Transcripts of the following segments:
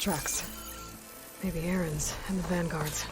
tracks. Maybe Aaron's and the Vanguard's.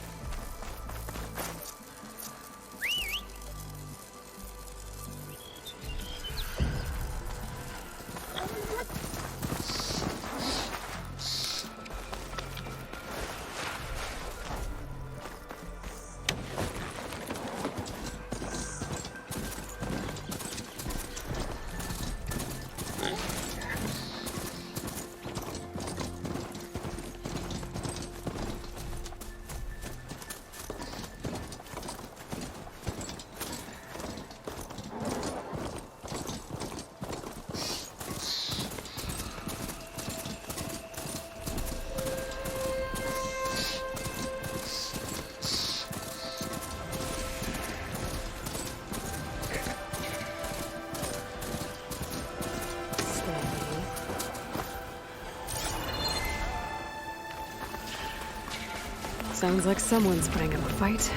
Sounds like someone's putting up a fight.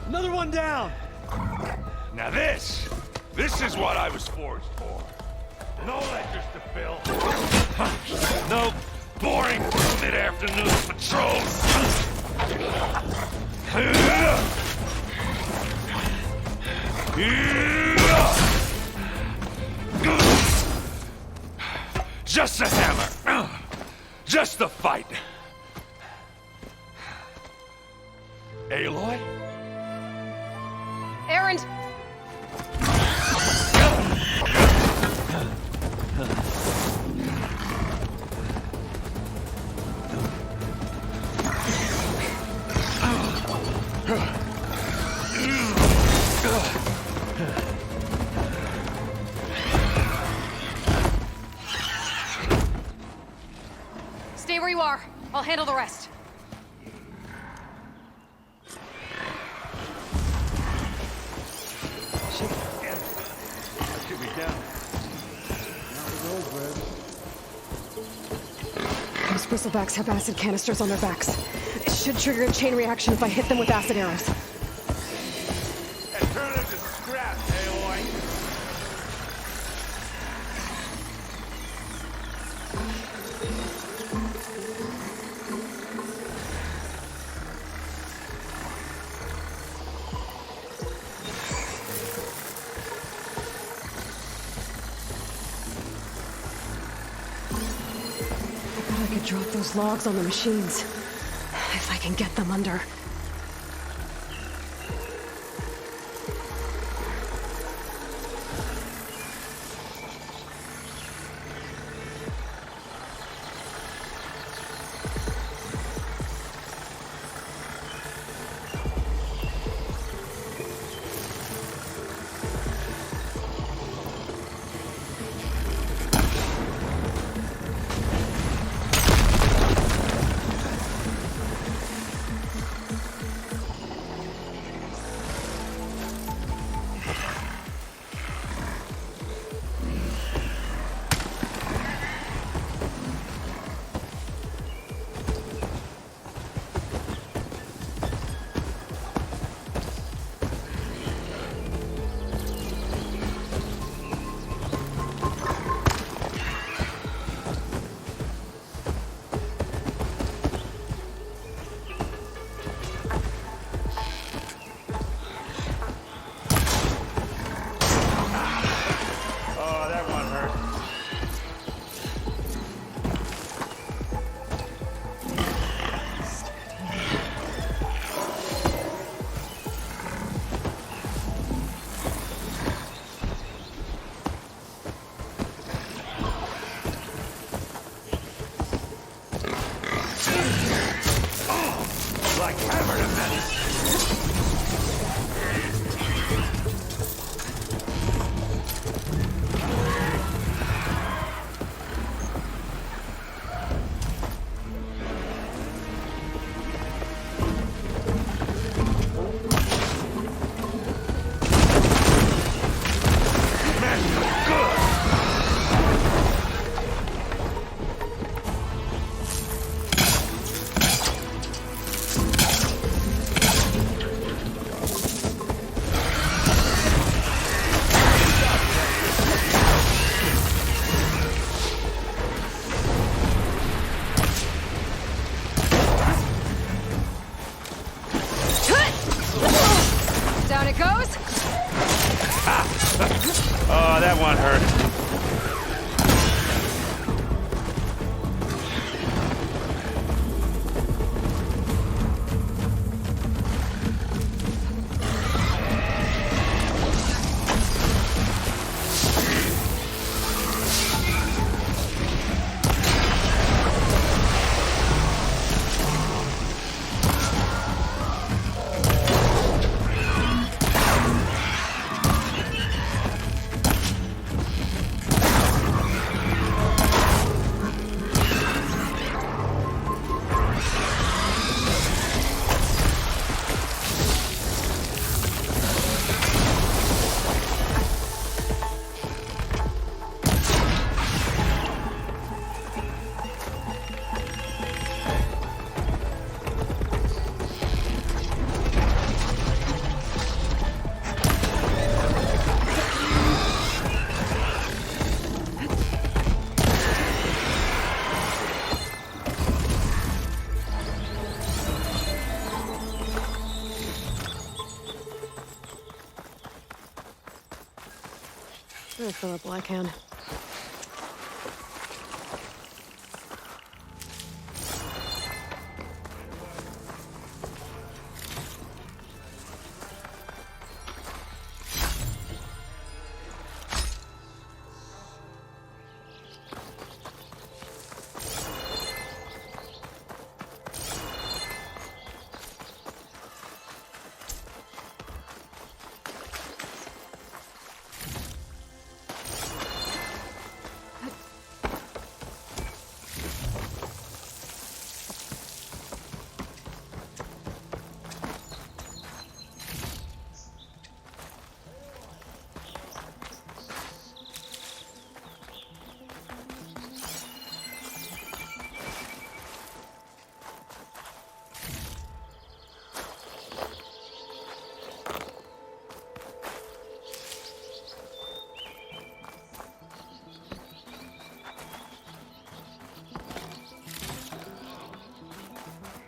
Another one down! Now this is what I was forged for. No ledgers to fill. No boring mid-afternoon patrols. Just a hammer. Just the fight. Aloy? Aaron! Stay where you are. I'll handle the rest. Those bristlebacks have acid canisters on their backs. It should trigger a chain reaction if I hit them with acid arrows. And turn it into scrap, Aloy. I could drop those logs on the machines. If I can get them under. goes. Oh, that one hurt. I'll fill up while I can.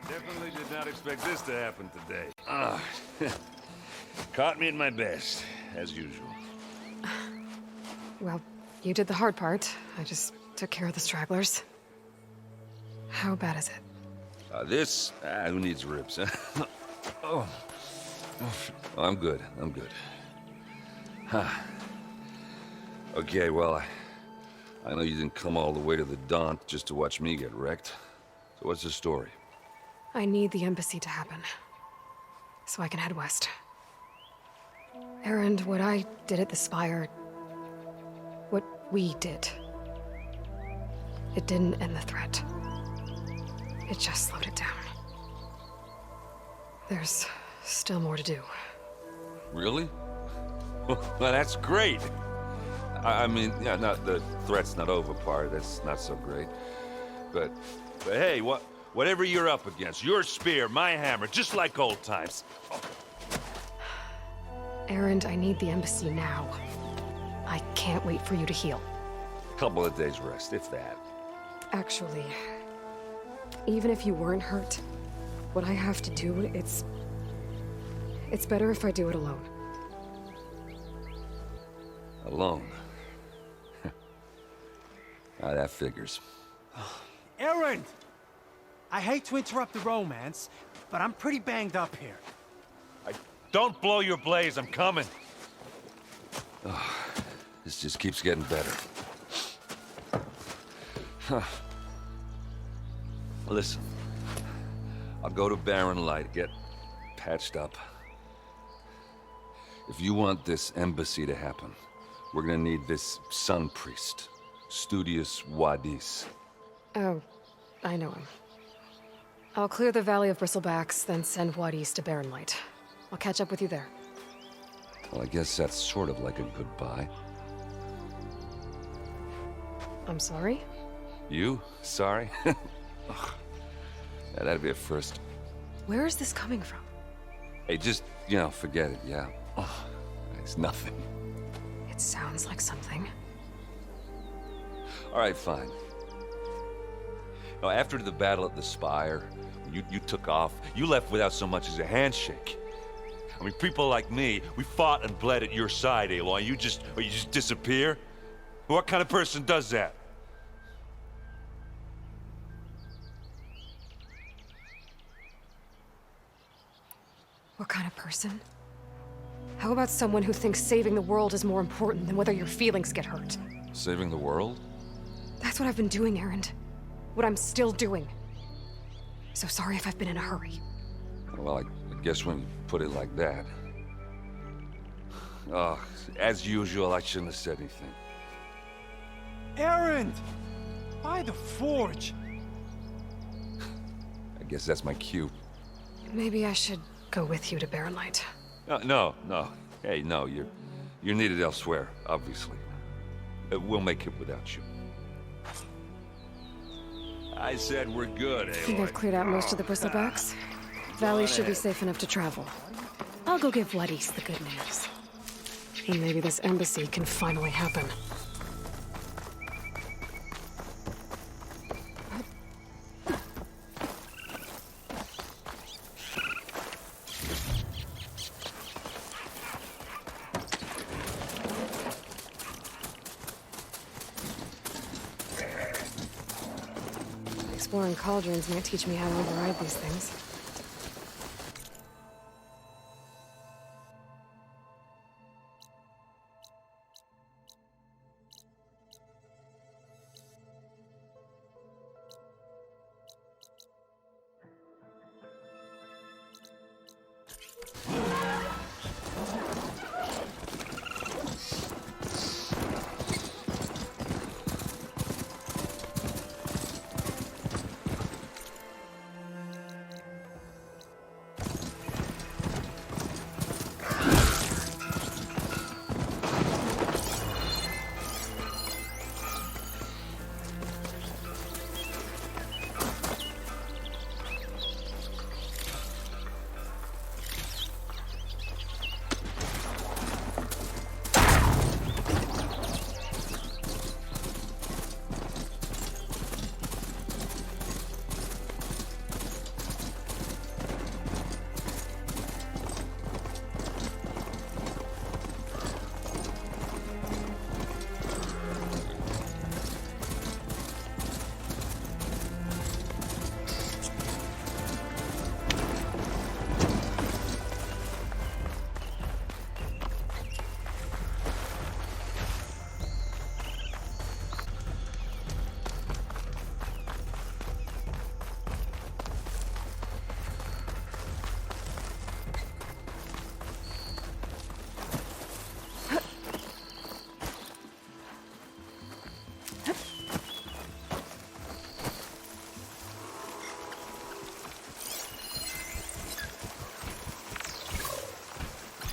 Definitely did not expect this to happen today. Caught me at my best, as usual. Well, you did the hard part. I just took care of the stragglers. How bad is it? Who needs ribs? Oh. I'm good. I'm good. Huh. Okay, well, I know you didn't come all the way to the Daunt just to watch me get wrecked. So what's the story? I need the embassy to happen, so I can head west. Erend, what I did at the Spire, what we did, it didn't end the threat. It just slowed it down. There's still more to do. Really? Well, that's great. I mean, yeah, not the threat's not over part, that's not so great. But hey, whatever you're up against, your spear, my hammer, just like old times. Erend, I need the embassy now. I can't wait for you to heal. Couple of days rest, if that. Actually, even if you weren't hurt, what I have to do, it's better if I do it alone. Alone? That figures. Erend! I hate to interrupt the romance, but I'm pretty banged up here. Don't blow your blaze, I'm coming. This just keeps getting better. Listen, I'll go to Barren Light, get patched up. If you want this embassy to happen, we're gonna need this sun priest, Studius Wadis. Oh, I know him. I'll clear the Valley of Bristlebacks, then send Wadis to Barren Light. I'll catch up with you there. Well, I guess that's sort of like a goodbye. I'm sorry? You? Sorry? Ugh. Yeah, that'd be a first. Where is this coming from? Hey, just, forget it, yeah? Oh, it's nothing. It sounds like something. All right, fine. Now, after the battle at the Spire, you took off, you left without so much as a handshake. I mean, people like me, we fought and bled at your side, Aloy. You just disappear? What kind of person does that? What kind of person? How about someone who thinks saving the world is more important than whether your feelings get hurt? Saving the world? That's what I've been doing, Erend. What I'm still doing. So sorry if I've been in a hurry. Well, I guess when you put it like that. Oh, as usual, I shouldn't have said anything. Erend! By the forge! I guess that's my cue. Maybe I should go with you to Barrenlight. No. Hey, no, you're needed elsewhere, obviously. We'll make it without you. I said we're good, I think I've Aloy. cleared out most of the bristlebacks. Valley should be safe enough to travel. I'll go give Vladis the good news. And maybe this embassy can finally happen. Exploring cauldrons might teach me how to override these things.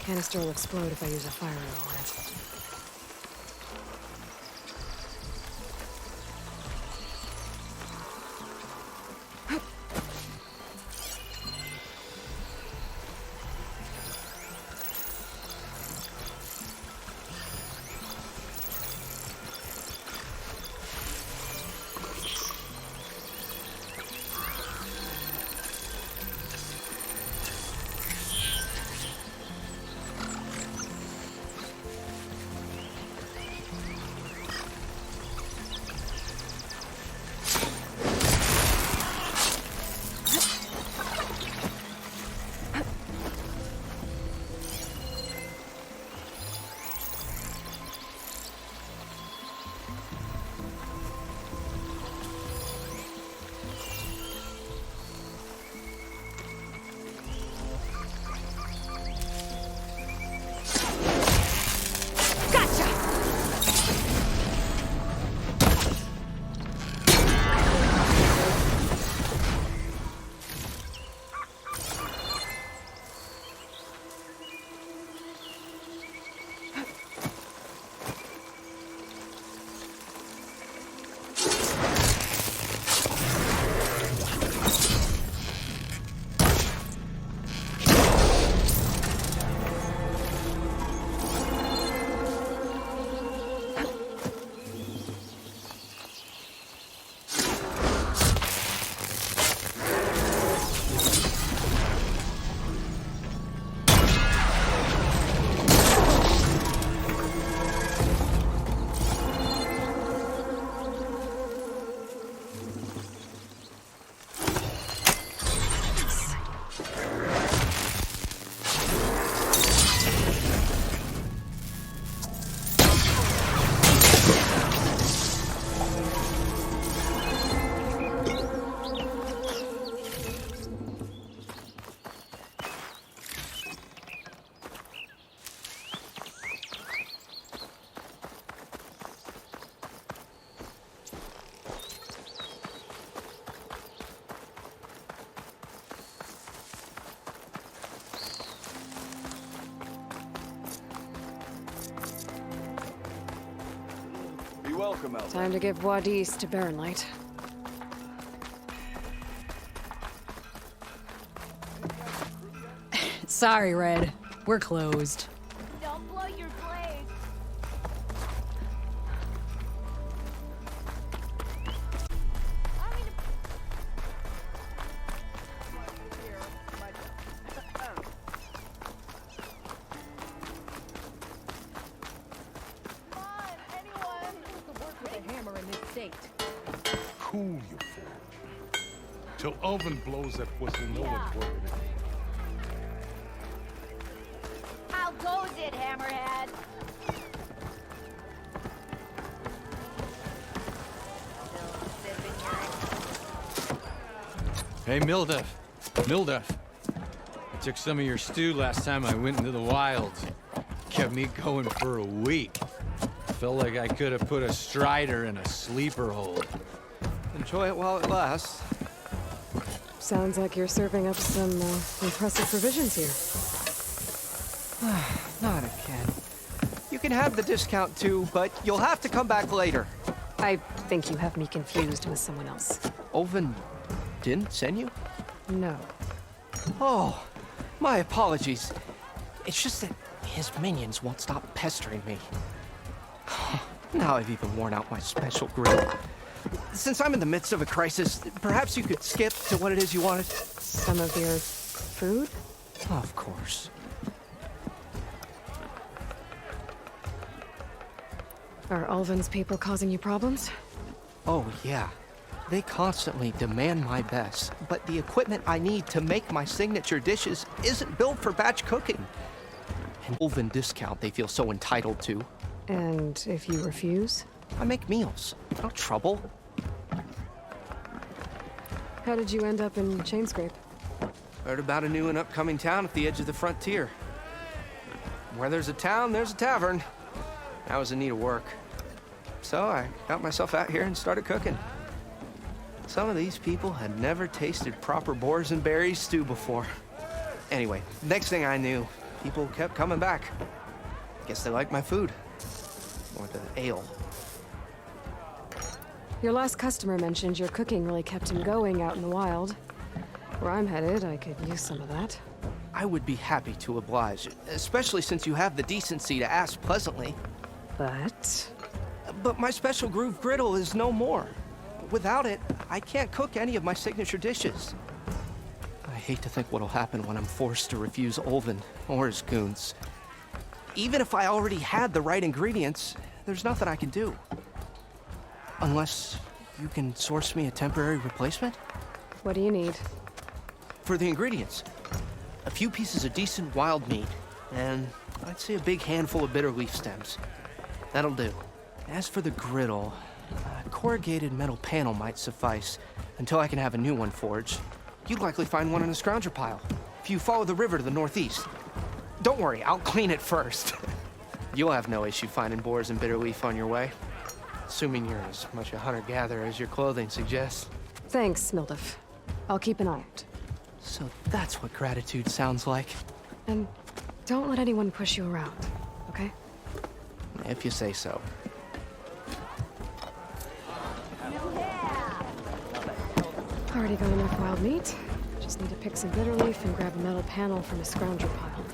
Canister will explode if I use a fire arrow on it. welcome, Albert. Time to give Wadis to Baronlight. Sorry, Red. We're closed. Don't blow your blade. Come on, anyone. Work with a hammer in this state. Cool, you fool. Till Oven blows that pussy, no one's working it. How goes it, Hammerhead? Hey, Mildef. Mildef. I took some of your stew last time I went into the wilds. Kept me going for a week. Felt like I could have put a strider in a sleeper hold. Enjoy it while it lasts. Sounds like you're serving up some impressive provisions here. Not again. You can have the discount too, but you'll have to come back later. I think you have me confused with someone else. Oven didn't send you? No. Oh, my apologies. It's just that his minions won't stop pestering me. Now I've even worn out my special grill. Since I'm in the midst of a crisis, perhaps you could skip to what it is you wanted? Some of your food? Of course. Are Ulvin's people causing you problems? Oh, yeah. They constantly demand my best, but the equipment I need to make my signature dishes isn't built for batch cooking. An Ulvin discount they feel so entitled to. And if you refuse? I make meals. No trouble. How did you end up in Chainscrape? Heard about a new and upcoming town at the edge of the frontier. Where there's a town, there's a tavern. I was in need of work. So I got myself out here and started cooking. Some of these people had never tasted proper boars and berries stew before. Anyway, next thing I knew, people kept coming back. Guess they liked my food. Or the ale. Your last customer mentioned your cooking really kept him going out in the wild. Where I'm headed, I could use some of that. I would be happy to oblige, especially since you have the decency to ask pleasantly. But my special groove griddle is no more. Without it, I can't cook any of my signature dishes. I hate to think what'll happen when I'm forced to refuse Ulvin or his goons. Even if I already had the right ingredients, there's nothing I can do. Unless you can source me a temporary replacement? What do you need? For the ingredients, a few pieces of decent wild meat, and I'd say a big handful of bitter leaf stems. That'll do. As for the griddle, a corrugated metal panel might suffice until I can have a new one forged. You'd likely find one in a scrounger pile if you follow the river to the northeast. Don't worry, I'll clean it first. You'll have no issue finding boars and bitter leaf on your way. Assuming you're as much a hunter-gatherer as your clothing suggests. Thanks, Mildef. I'll keep an eye out. So that's what gratitude sounds like. And don't let anyone push you around, okay? If you say so. Already got enough wild meat. Just need to pick some bitter leaf and grab a metal panel from a scrounger pile.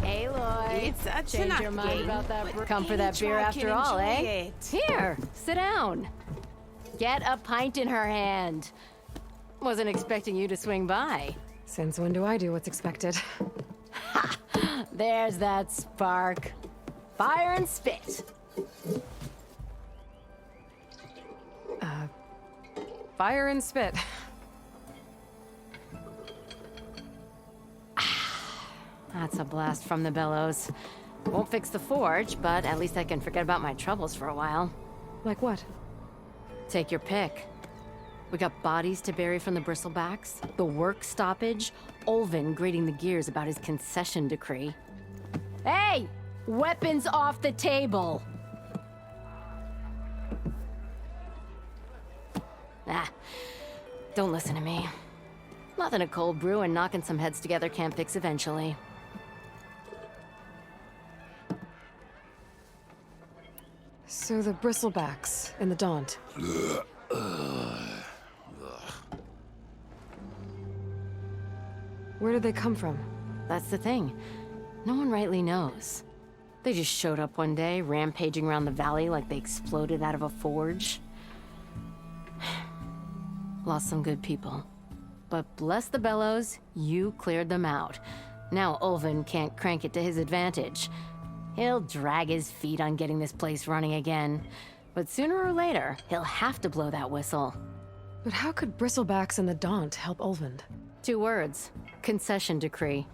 Aloy. It's such Change an your mind game. about that But Come for that beer anyone after can all, enjoy eh? it. Here, sit down. Get a pint in her hand. Wasn't expecting you to swing by. Since when do I do what's expected? There's that spark. Fire and spit. Fire and spit. That's a blast from the bellows. Won't fix the forge, but at least I can forget about my troubles for a while. Like what? Take your pick. We got bodies to bury from the bristlebacks, the work stoppage, Ulvin grating the gears about his concession decree. Hey! Weapons off the table! Ah, don't listen to me. Nothing a cold brew and knocking some heads together can't fix eventually. So the bristlebacks in the Daunt. Where did they come from? That's the thing. No one rightly knows. They just showed up one day, rampaging around the valley like they exploded out of a forge. Lost some good people. But bless the bellows, you cleared them out. Now Ulvin can't crank it to his advantage. He'll drag his feet on getting this place running again. But sooner or later, he'll have to blow that whistle. But how could bristlebacks in the Daunt help Ulvund? 2 words. Concession decree.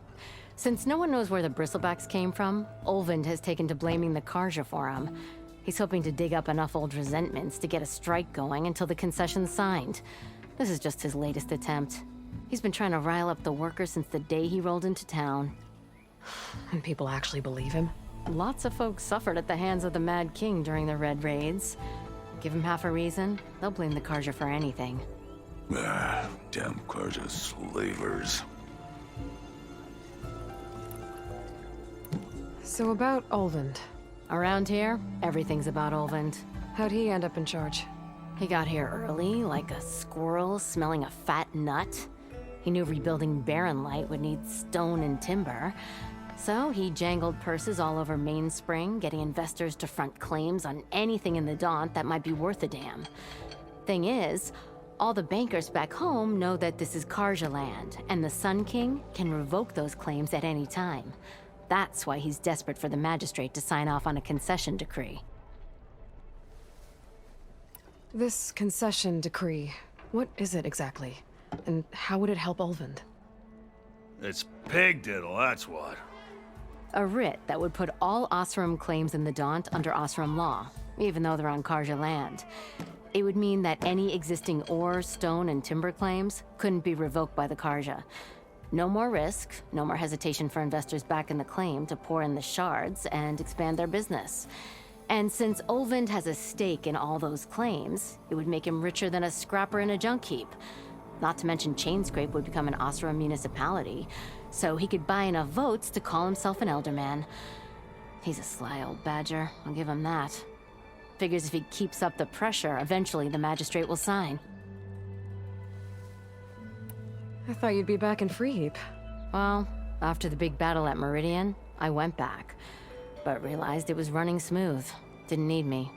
Since no one knows where the bristlebacks came from, Ulvund has taken to blaming the Karja for him. He's hoping to dig up enough old resentments to get a strike going until the concession's signed. This is just his latest attempt. He's been trying to rile up the workers since the day he rolled into town. And people actually believe him? Lots of folks suffered at the hands of the Mad King during the Red Raids. Give him half a reason, they'll blame the Karja for anything. Damn Karja slavers. So about Ulvund. Around here, everything's about Ulvund. How'd he end up in charge? He got here early, like a squirrel smelling a fat nut. He knew rebuilding Barren Light would need stone and timber. So he jangled purses all over Mainspring, getting investors to front claims on anything in the Daunt that might be worth a damn. Thing is, all the bankers back home know that this is Karja land, and the Sun King can revoke those claims at any time. That's why he's desperate for the magistrate to sign off on a concession decree. This concession decree, what is it exactly? And how would it help Ulvund? It's pig diddle, that's what. A writ that would put all Osram claims in the Daunt under Osram law, even though they're on Karja land. It would mean that any existing ore, stone, and timber claims couldn't be revoked by the Karja. No more risk, no more hesitation for investors back in the claim to pour in the shards and expand their business. And since Ulvund has a stake in all those claims, it would make him richer than a scrapper in a junk heap. Not to mention Chainscrape would become an Osram municipality, so he could buy enough votes to call himself an elderman. He's a sly old badger, I'll give him that. Figures if he keeps up the pressure, eventually the magistrate will sign. I thought you'd be back in Freeheap. Well, after the big battle at Meridian, I went back, but realized it was running smooth. Didn't need me.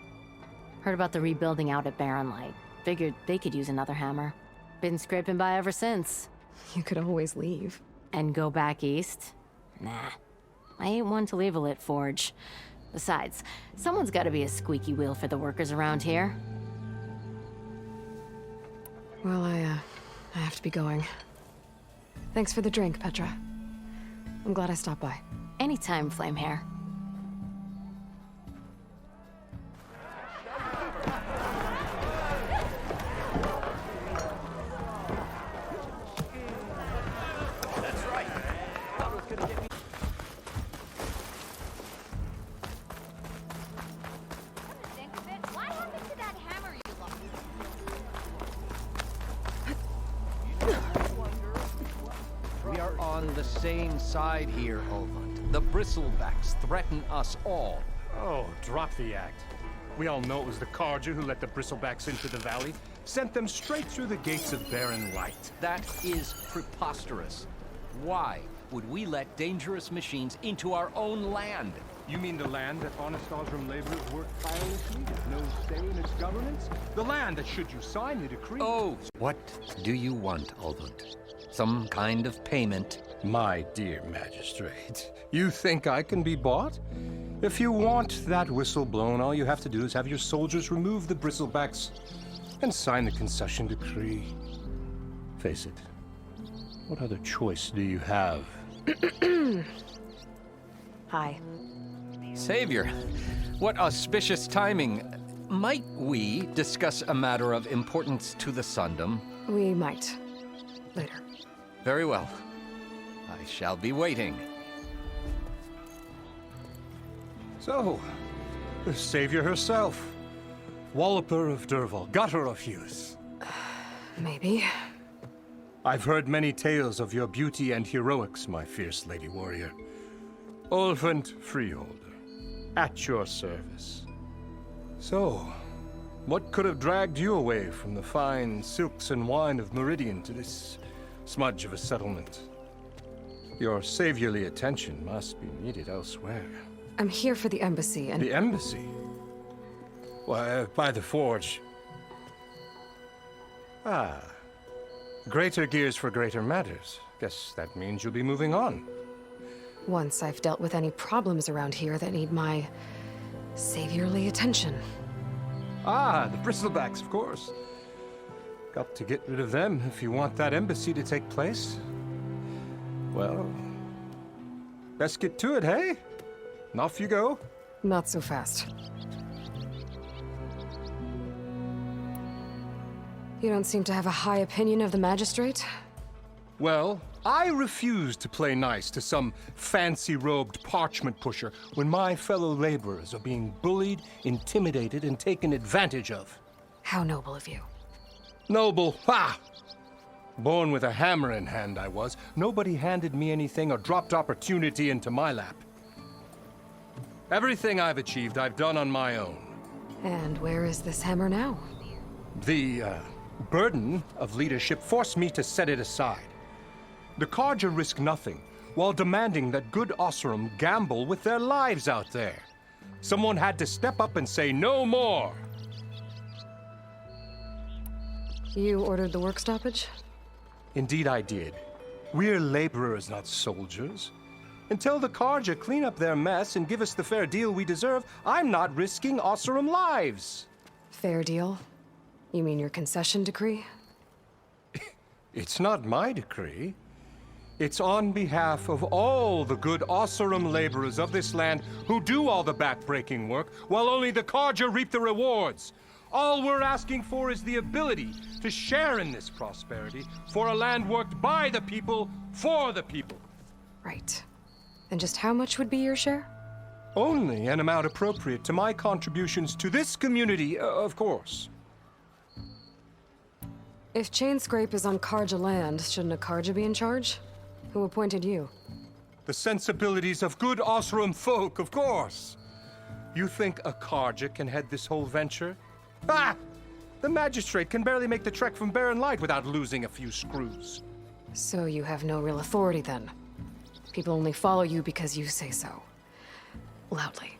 Heard about the rebuilding out at Barren Light. Figured they could use another hammer. Been scraping by ever since. You could always leave. And go back east? Nah. I ain't one to leave a lit forge. Besides, someone's gotta be a squeaky wheel for the workers around here. Well, I have to be going. Thanks for the drink, Petra. I'm glad I stopped by. Anytime, Flamehair. We are on the same side here, Ulvund. The bristlebacks threaten us all. Oh, drop the act. We all know it was the Karja who let the bristlebacks into the valley, sent them straight through the gates of Barren Light. That is preposterous. Why would we let dangerous machines into our own land? You mean the land that honest Osram laborers work tirelessly with no say in its governance? The land that, should you sign the decree... Oh! What do you want, Ulvund? Some kind of payment? My dear magistrate, you think I can be bought? If you want that whistle blown, all you have to do is have your soldiers remove the bristlebacks and sign the concession decree. Face it, what other choice do you have? Hi. Savior, what auspicious timing. Might we discuss a matter of importance to the Sundom? We might. Later. Very well. I shall be waiting. So, the savior herself. Walloper of Derval, gutter of youth. Maybe. I've heard many tales of your beauty and heroics, my fierce lady warrior. Ulvund Freeholder, at your service. So, what could have dragged you away from the fine silks and wine of Meridian to this smudge of a settlement? Your saviorly attention must be needed elsewhere. I'm here for the embassy and... The embassy? Why, by the forge. Ah. Greater gears for greater matters. Guess that means you'll be moving on. Once I've dealt with any problems around here that need my saviorly attention. Ah, the bristlebacks, of course. Got to get rid of them if you want that embassy to take place. Well, best get to it, hey? And off you go. Not so fast. You don't seem to have a high opinion of the magistrate? Well, I refuse to play nice to some fancy-robed parchment pusher when my fellow laborers are being bullied, intimidated, and taken advantage of. How noble of you. Noble, ha! Born with a hammer in hand, I was. Nobody handed me anything or dropped opportunity into my lap. Everything I've achieved, I've done on my own. And where is this hammer now? The, burden of leadership forced me to set it aside. The Carja risk nothing, while demanding that good Osseram gamble with their lives out there. Someone had to step up and say no more. You ordered the work stoppage? Indeed I did. We're laborers, not soldiers. Until the Carja clean up their mess and give us the fair deal we deserve, I'm not risking Osseram lives. Fair deal? You mean your concession decree? It's not my decree. It's on behalf of all the good Osseram laborers of this land who do all the backbreaking work, while only the Carja reap the rewards. All we're asking for is the ability to share in this prosperity for a land worked by the people, for the people. Right. And just how much would be your share? Only an amount appropriate to my contributions to this community, of course. If Chainscrape is on Carja land, shouldn't a Carja be in charge? Who appointed you? The sensibilities of good Osseram folk, of course. You think a Carja can head this whole venture? Ah! The magistrate can barely make the trek from Barren Light without losing a few screws. So you have no real authority then? People only follow you because you say so. Loudly.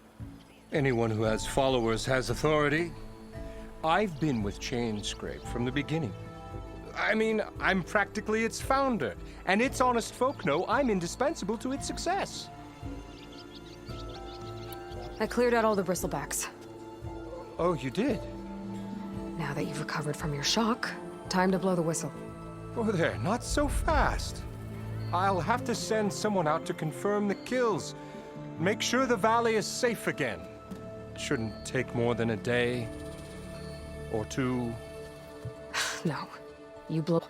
Anyone who has followers has authority. I've been with Chainscrape from the beginning. I mean, I'm practically its founder, and its honest folk know I'm indispensable to its success. I cleared out all the bristlebacks. Oh, you did? Now that you've recovered from your shock, time to blow the whistle. Oh, there, not so fast. I'll have to send someone out to confirm the kills. Make sure the valley is safe again. Shouldn't take more than a day or two. No. You blow...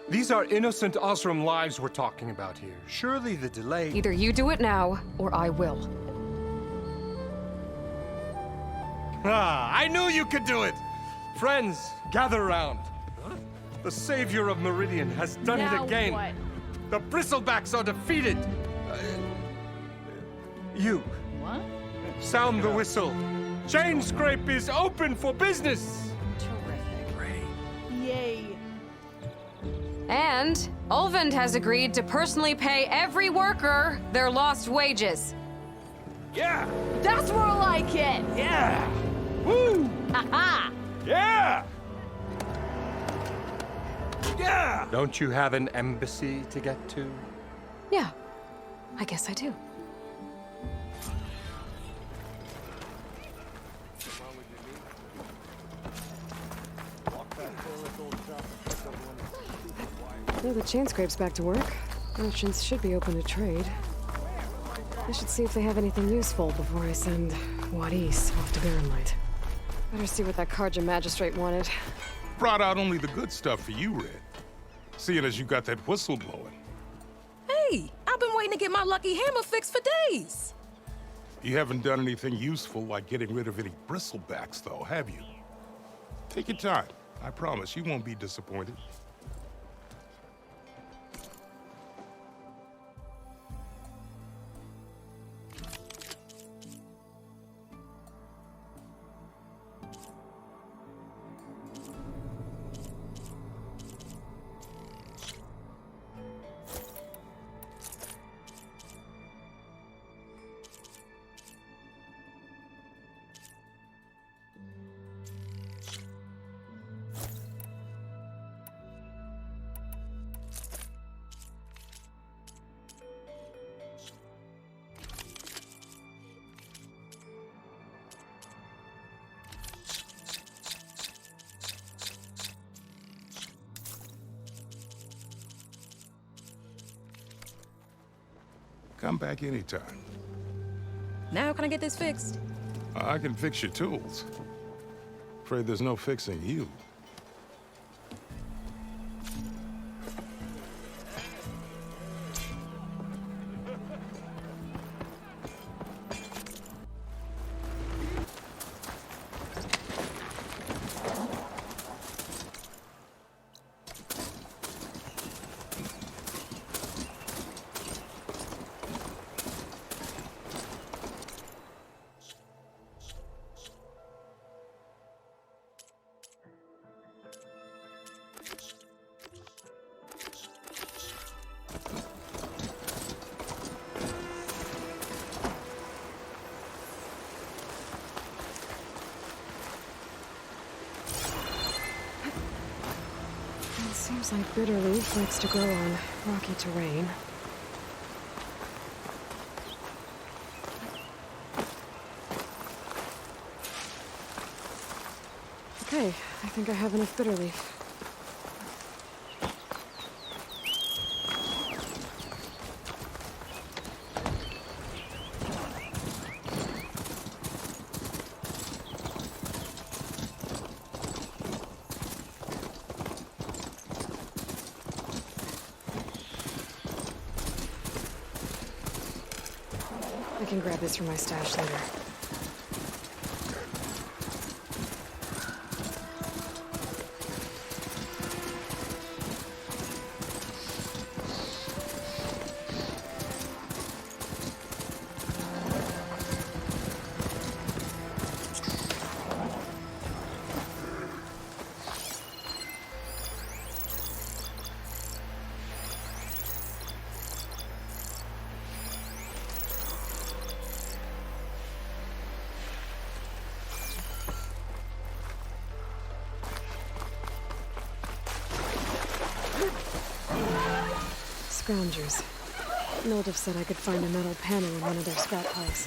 These are innocent Osseram lives we're talking about here. Surely the delay... Either you do it now, or I will. Ah, I knew you could do it! Friends, gather around. The savior of Meridian has done it again. What? The bristlebacks are defeated. You. What? Sound the whistle. Chainscrape is open for business. Terrific. Yay. And Ulvund has agreed to personally pay every worker their lost wages. Yeah! That's more like it! Yeah! Woo! Ha-ha! Yeah! Yeah! Don't you have an embassy to get to? Yeah, I guess I do. Well, the Chainscrape's back to work. Merchants should be open to trade. I should see if they have anything useful before I send Wadis off to Barren Light. Better see what that Carja magistrate wanted. Brought out only the good stuff for you, Red. Seeing as you got that whistle blowing. Hey, I've been waiting to get my lucky hammer fixed for days. You haven't done anything useful like getting rid of any bristlebacks, though, have you? Take your time. I promise you won't be disappointed. Come back anytime. Now can I get this fixed? I can fix your tools. Afraid there's no fixing you. Seems like bitter leaf likes to grow on rocky terrain. Okay, I think I have enough bitter leaf. I can grab this from my stash later. Scroungers. Noldiv said I could find a metal panel in one of their scrap piles.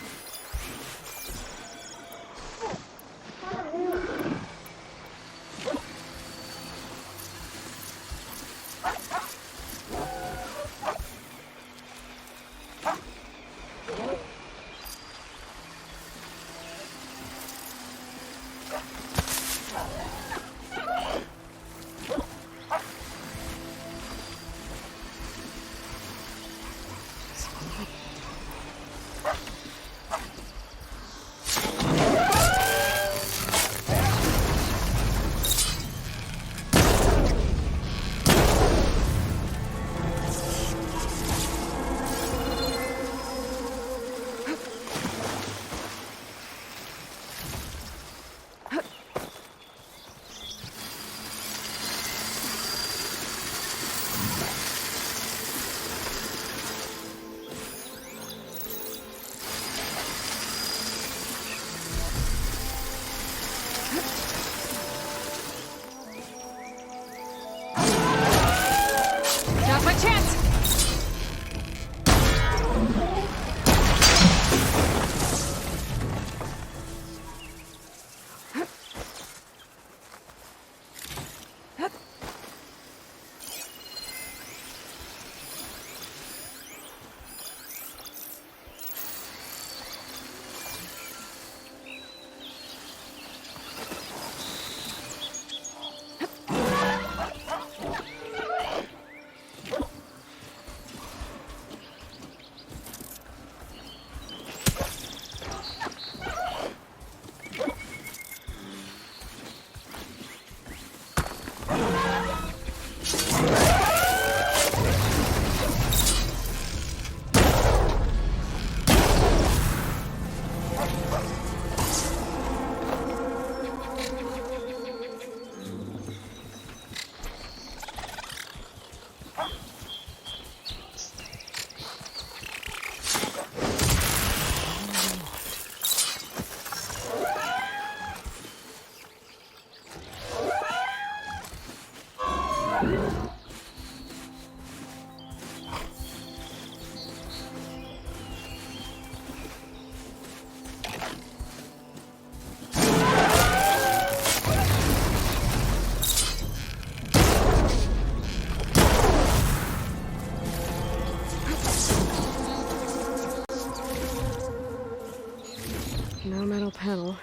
panel.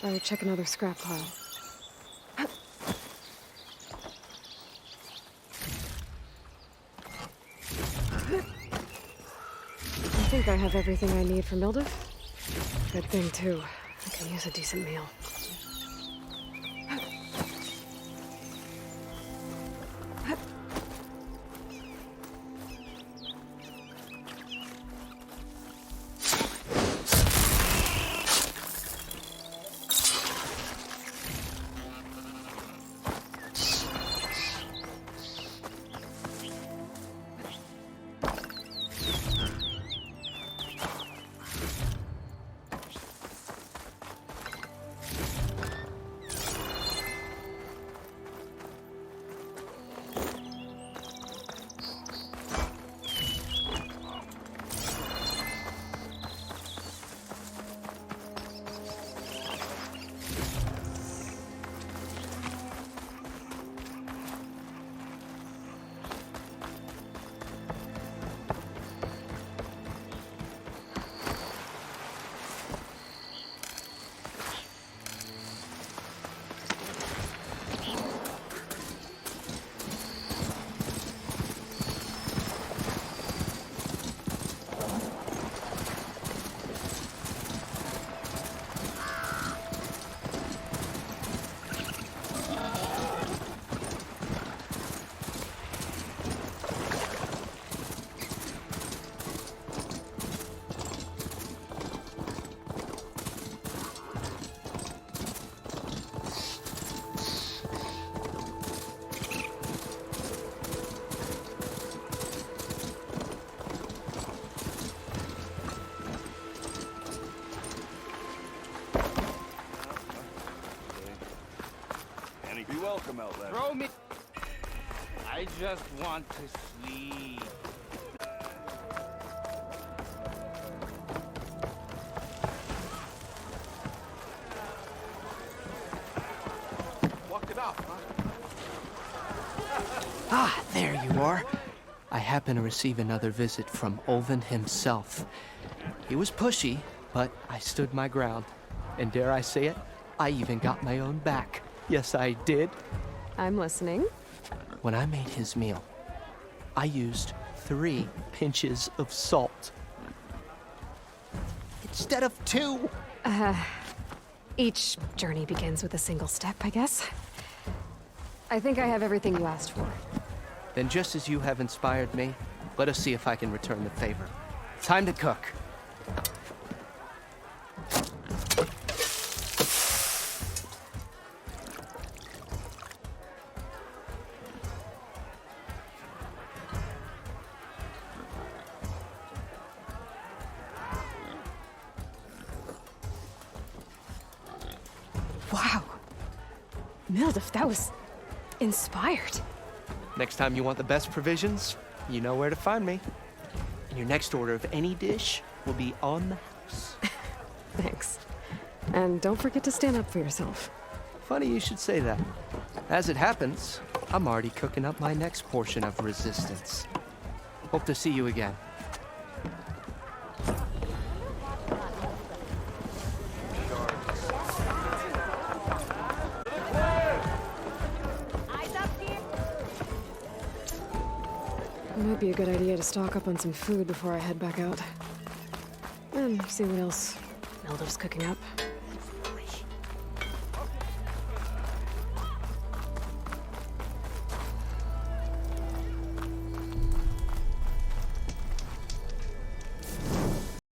I would check another scrap pile. I think I have everything I need for Mildew. Good thing, too. I can use a decent meal. Be welcome out there. Throw me. I just want to sleep. Walk it off, huh? Ah, there you are. I happen to receive another visit from Ulvin himself. He was pushy, but I stood my ground. And dare I say it, I even got my own back. Yes, I did. I'm listening. When I made his meal, I used 3 pinches of salt. Instead of 2. Each journey begins with a single step, I guess. I think I have everything you asked for. Then just as you have inspired me, let us see if I can return the favor. Time to cook. Wow. Mildew, that was inspired. Next time you want the best provisions, you know where to find me. And your next order of any dish will be on the house. Thanks. And don't forget to stand up for yourself. Funny you should say that. As it happens, I'm already cooking up my next portion of resistance. Hope to see you again. It might be a good idea to stock up on some food before I head back out. And see what else Mildew's cooking up.